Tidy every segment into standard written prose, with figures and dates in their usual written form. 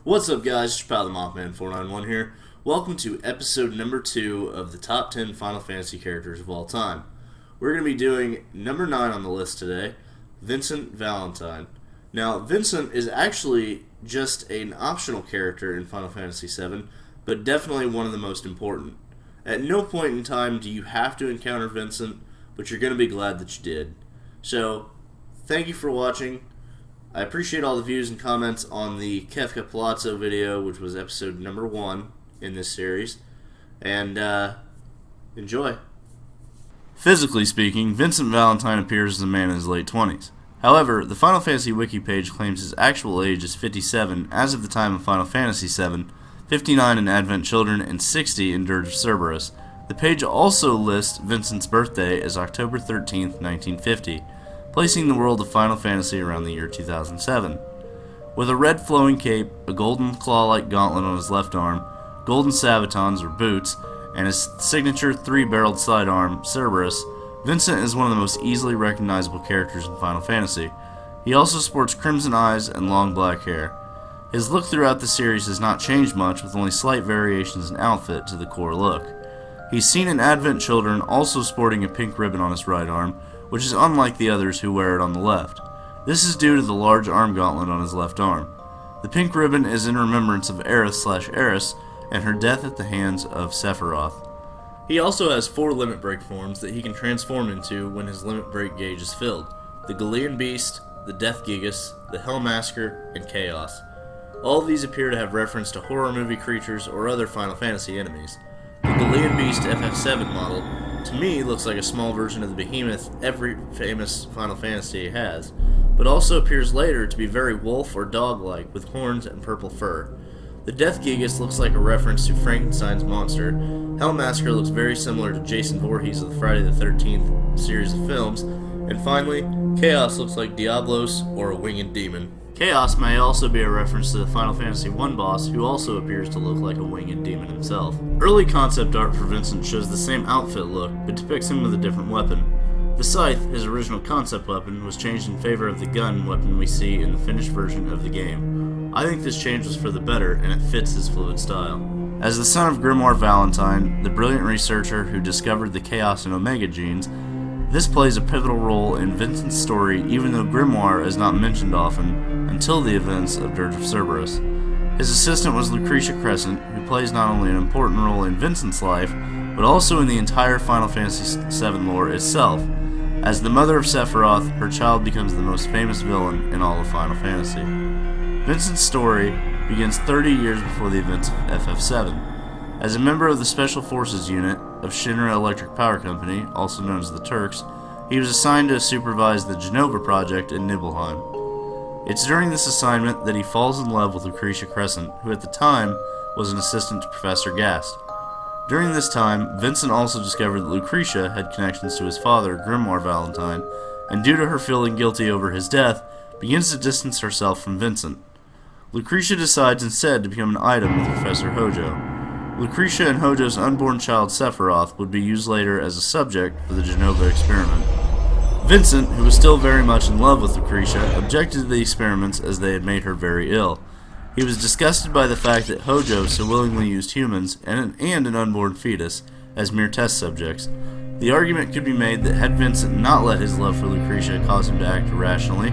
What's up, guys? It's your pal the Mothman491 here. Welcome to episode number 2 of the top 10 Final Fantasy characters of all time. We're going to be doing number 9 on the list today, Vincent Valentine. Now, Vincent is actually just an optional character in Final Fantasy VII, but definitely one of the most important. At no point in time do you have to encounter Vincent, but you're going to be glad that you did. So, thank you for watching. I appreciate all the views and comments on the Kefka Palazzo video, which was episode number 1 in this series. And, enjoy. Physically speaking, Vincent Valentine appears as a man in his late 20s. However, the Final Fantasy Wiki page claims his actual age is 57 as of the time of Final Fantasy VII, 59 in Advent Children, and 60 in Dirge of Cerberus. The page also lists Vincent's birthday as October 13th, 1950. Placing the world of Final Fantasy around the year 2007. With a red flowing cape, a golden claw-like gauntlet on his left arm, golden sabatons or boots, and his signature 3-barreled sidearm, Cerberus, Vincent is one of the most easily recognizable characters in Final Fantasy. He also sports crimson eyes and long black hair. His look throughout the series has not changed much, with only slight variations in outfit to the core look. He's seen in Advent Children also sporting a pink ribbon on his right arm, which is unlike the others who wear it on the left. This is due to the large arm gauntlet on his left arm. The pink ribbon is in remembrance of Aerith/Eris and her death at the hands of Sephiroth. He also has 4 limit break forms that he can transform into when his limit break gauge is filled: the Galean Beast, the Death Gigas, the Hellmasker, and Chaos. All of these appear to have reference to horror movie creatures or other Final Fantasy enemies. The Galean Beast FF7 model, to me, looks like a small version of the behemoth every famous Final Fantasy has, but also appears later to be very wolf or dog-like with horns and purple fur. The Death Gigas looks like a reference to Frankenstein's monster. Hellmasker looks very similar to Jason Voorhees of the Friday the 13th series of films, and finally, Chaos looks like Diablos or a winged demon. Chaos may also be a reference to the Final Fantasy I boss, who also appears to look like a winged demon himself. Early concept art for Vincent shows the same outfit look, but depicts him with a different weapon. The scythe, his original concept weapon, was changed in favor of the gun weapon we see in the finished version of the game. I think this change was for the better, and it fits his fluid style. As the son of Grimoire Valentine, the brilliant researcher who discovered the Chaos and Omega genes, this plays a pivotal role in Vincent's story, even though Grimoire is not mentioned often until the events of Dirge of Cerberus. His assistant was Lucretia Crescent, who plays not only an important role in Vincent's life, but also in the entire Final Fantasy VII lore itself. As the mother of Sephiroth, her child becomes the most famous villain in all of Final Fantasy. Vincent's story begins 30 years before the events of FF7. As a member of the Special Forces unit of Shinra Electric Power Company, also known as the Turks, he was assigned to supervise the Genova project in Nibelheim. It's during this assignment that he falls in love with Lucretia Crescent, who at the time was an assistant to Professor Gast. During this time, Vincent also discovered that Lucretia had connections to his father, Grimoire Valentine, and due to her feeling guilty over his death, begins to distance herself from Vincent. Lucretia decides instead to become an item with Professor Hojo. Lucretia and Hojo's unborn child Sephiroth would be used later as a subject for the Genova experiment. Vincent, who was still very much in love with Lucretia, objected to the experiments as they had made her very ill. He was disgusted by the fact that Hojo so willingly used humans and an unborn fetus as mere test subjects. The argument could be made that had Vincent not let his love for Lucretia cause him to act irrationally,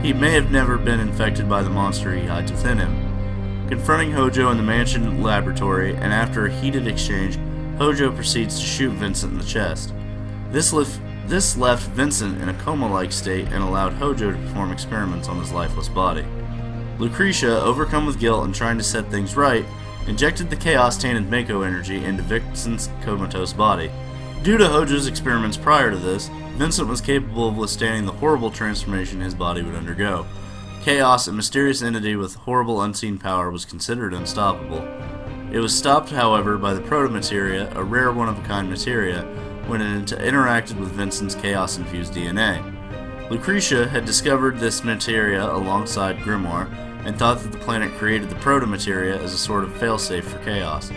he may have never been infected by the monster he hides within him. Confronting Hojo in the mansion laboratory, and after a heated exchange, Hojo proceeds to shoot Vincent in the chest. This left Vincent in a coma-like state and allowed Hojo to perform experiments on his lifeless body. Lucretia, overcome with guilt and trying to set things right, injected the chaos-tainted Mako energy into Vincent's comatose body. Due to Hojo's experiments prior to this, Vincent was capable of withstanding the horrible transformation his body would undergo. Chaos, a mysterious entity with horrible unseen power, was considered unstoppable. It was stopped, however, by the proto-materia, a rare one-of-a-kind materia, when it interacted with Vincent's chaos-infused DNA. Lucretia had discovered this materia alongside Grimoire, and thought that the planet created the proto-materia as a sort of failsafe for Chaos.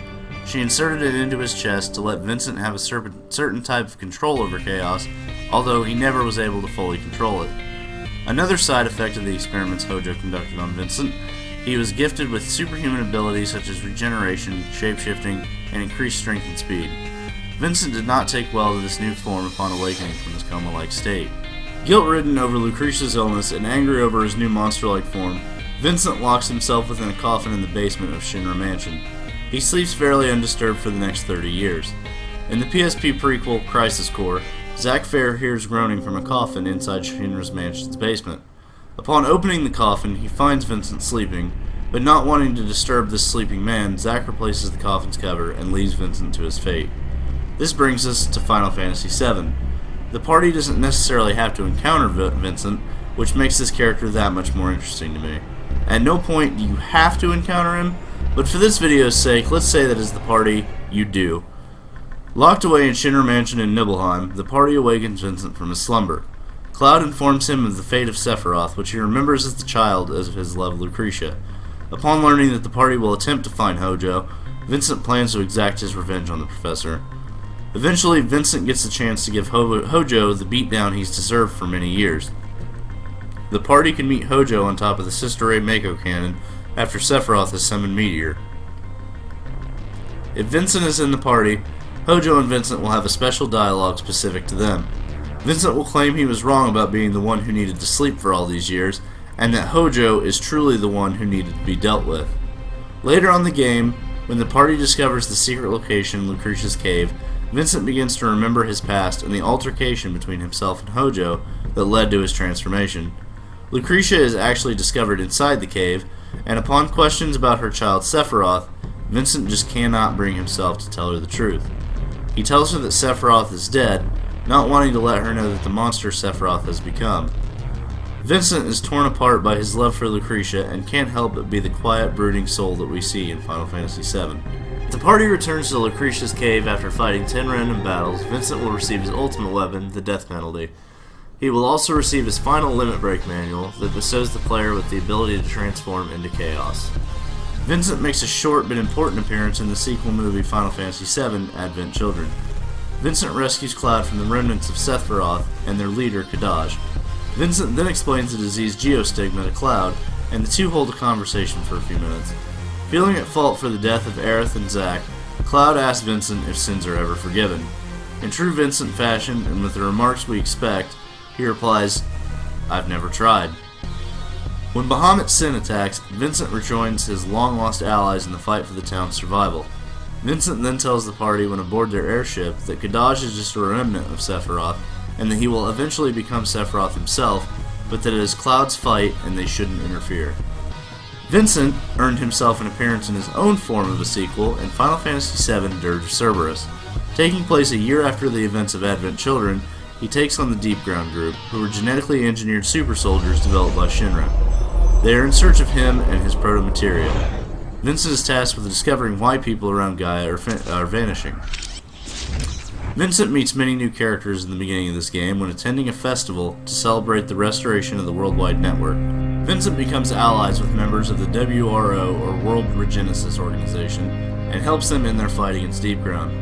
She inserted it into his chest to let Vincent have a certain type of control over Chaos, although he never was able to fully control it. Another side effect of the experiments Hojo conducted on Vincent He was gifted with superhuman abilities such as regeneration, shapeshifting, and increased strength and speed. Vincent did not take well to this new form upon awakening from his coma-like state. Guilt-ridden over Lucretia's illness and angry over his new monster-like form, Vincent locks himself within a coffin in the basement of Shinra Mansion. He sleeps fairly undisturbed for the next 30 years. In the PSP prequel, Crisis Core, Zack Fair hears groaning from a coffin inside Shinra's mansion's basement. Upon opening the coffin, he finds Vincent sleeping, but not wanting to disturb this sleeping man, Zack replaces the coffin's cover and leaves Vincent to his fate. This brings us to Final Fantasy VII. The party doesn't necessarily have to encounter Vincent, which makes this character that much more interesting to me. At no point do you have to encounter him, but for this video's sake, let's say that as the party, you do. Locked away in Shinra Mansion in Nibelheim, the party awakens Vincent from his slumber. Cloud informs him of the fate of Sephiroth, which he remembers as the child of his love Lucretia. Upon learning that the party will attempt to find Hojo, Vincent plans to exact his revenge on the professor. Eventually, Vincent gets the chance to give Hojo the beatdown he's deserved for many years. The party can meet Hojo on top of the Sister Ray Mako cannon after Sephiroth has summoned Meteor. If Vincent is in the party, Hojo and Vincent will have a special dialogue specific to them. Vincent will claim he was wrong about being the one who needed to sleep for all these years, and that Hojo is truly the one who needed to be dealt with. Later on in the game, when the party discovers the secret location in Lucretia's cave, Vincent begins to remember his past and the altercation between himself and Hojo that led to his transformation. Lucretia is actually discovered inside the cave, and upon questions about her child Sephiroth, Vincent just cannot bring himself to tell her the truth. He tells her that Sephiroth is dead, not wanting to let her know that the monster Sephiroth has become. Vincent is torn apart by his love for Lucretia and can't help but be the quiet, brooding soul that we see in Final Fantasy VII. The party returns to Lucretia's cave after fighting 10 random battles. Vincent will receive his ultimate weapon, the death penalty. He will also receive his final limit break manual that bestows the player with the ability to transform into chaos. Vincent makes a short but important appearance in the sequel movie Final Fantasy VII, Advent Children. Vincent rescues Cloud from the remnants of Sephiroth and their leader, Kadaj. Vincent then explains the disease geostigma to Cloud, and the two hold a conversation for a few minutes. Feeling at fault for the death of Aerith and Zack, Cloud asks Vincent if sins are ever forgiven. In true Vincent fashion, and with the remarks we expect, he replies, "I've never tried." When Bahamut's sin attacks, Vincent rejoins his long-lost allies in the fight for the town's survival. Vincent then tells the party when aboard their airship that Kadaj is just a remnant of Sephiroth, and that he will eventually become Sephiroth himself, but that it is Cloud's fight and they shouldn't interfere. Vincent earned himself an appearance in his own form of a sequel in Final Fantasy VII Dirge of Cerberus. Taking place a year after the events of Advent Children, he takes on the Deep Ground group, who were genetically engineered super soldiers developed by Shinra. They are in search of him and his proto-materia. Vincent is tasked with discovering why people around Gaia are vanishing. Vincent meets many new characters in the beginning of this game when attending a festival to celebrate the restoration of the worldwide network. Vincent becomes allies with members of the WRO, or World Regenesis Organization, and helps them in their fight against Deep Ground.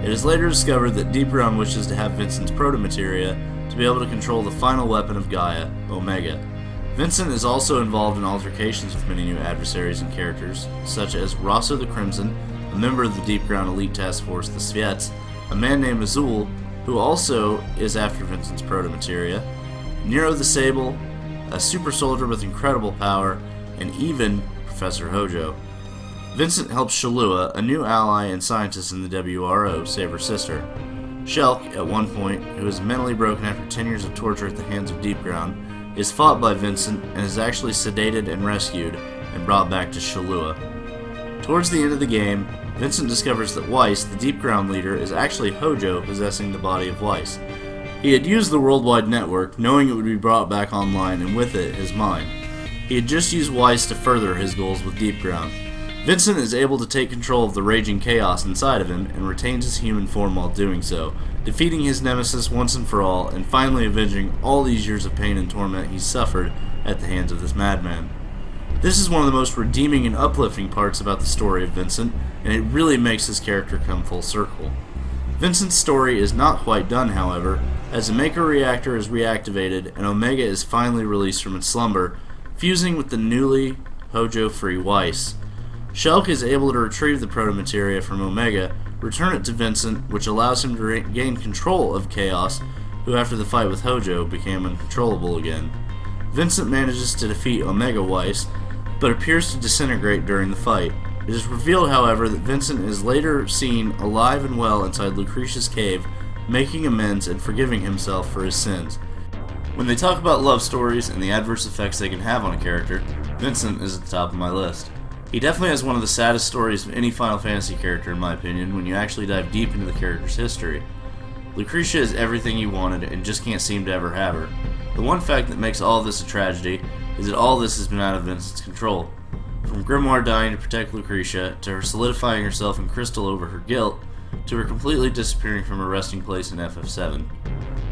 It is later discovered that Deep Ground wishes to have Vincent's proto-materia to be able to control the final weapon of Gaia, Omega. Vincent is also involved in altercations with many new adversaries and characters, such as Rosso the Crimson, a member of the Deep Ground elite task force, the Sweats, a man named Azul, who also is after Vincent's proto-materia, Nero the Sable, a super soldier with incredible power, and even Professor Hojo. Vincent helps Shalua, a new ally and scientist in the WRO, save her sister. Shelk, at one point, who is mentally broken after 10 years of torture at the hands of Deep Ground, is fought by Vincent and is actually sedated and rescued and brought back to Shalua. Towards the end of the game, Vincent discovers that Weiss, the Deep Ground leader, is actually Hojo possessing the body of Weiss. He had used the worldwide network, knowing it would be brought back online, and with it, his mind. He had just used Weiss to further his goals with Deep Ground. Vincent is able to take control of the raging chaos inside of him and retains his human form while doing so, defeating his nemesis once and for all, and finally avenging all these years of pain and torment he suffered at the hands of this madman. This is one of the most redeeming and uplifting parts about the story of Vincent, and it really makes his character come full circle. Vincent's story is not quite done, however, as the Mako reactor is reactivated and Omega is finally released from its slumber, fusing with the newly Hojo-free Weiss. Shulk is able to retrieve the proto-materia from Omega, return it to Vincent, which allows him to gain control of Chaos, who after the fight with Hojo became uncontrollable again. Vincent manages to defeat Omega Weiss, but appears to disintegrate during the fight. It is revealed, however, that Vincent is later seen alive and well inside Lucretia's cave, making amends and forgiving himself for his sins. When they talk about love stories and the adverse effects they can have on a character, Vincent is at the top of my list. He definitely has one of the saddest stories of any Final Fantasy character in my opinion when you actually dive deep into the character's history. Lucretia is everything you wanted and just can't seem to ever have her. The one fact that makes all of this a tragedy is that all this has been out of Vincent's control. From Grimoire dying to protect Lucretia, to her solidifying herself in crystal over her guilt, to her completely disappearing from her resting place in FF7.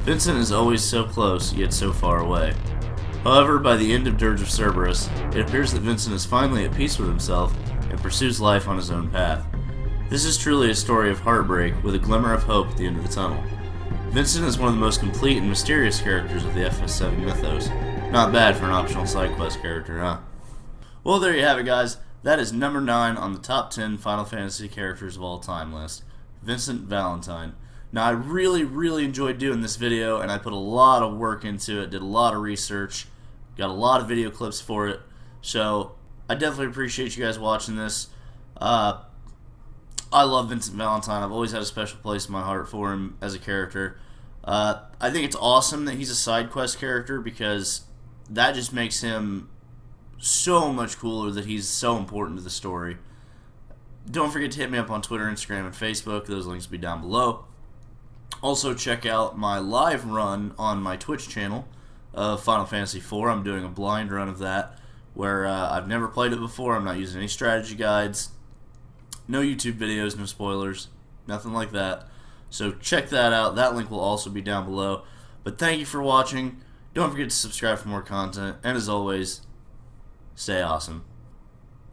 Vincent is always so close, yet so far away. However, by the end of Dirge of Cerberus, it appears that Vincent is finally at peace with himself and pursues life on his own path. This is truly a story of heartbreak with a glimmer of hope at the end of the tunnel. Vincent is one of the most complete and mysterious characters of the FF7 mythos. Not bad for an optional side quest character, huh? Well, there you have it, guys. That is number 9 on the top 10 Final Fantasy characters of all time list. Vincent Valentine. Now, I really enjoyed doing this video, and I put a lot of work into it, did a lot of research, got a lot of video clips for it, so I definitely appreciate you guys watching this. I love Vincent Valentine. I've always had a special place in my heart for him as a character. I think it's awesome that he's a side quest character because that just makes him so much cooler, that he's so important to the story. Don't forget to hit me up on Twitter, Instagram, and Facebook. Those links will be down below. Also, check out my live run on my Twitch channel of Final Fantasy IV. I'm doing a blind run of that where I've never played it before. I'm not using any strategy guides, no YouTube videos, no spoilers, nothing like that. So check that out. That link will also be down below. But thank you for watching. Don't forget to subscribe for more content. And as always, stay awesome.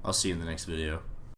I'll see you in the next video.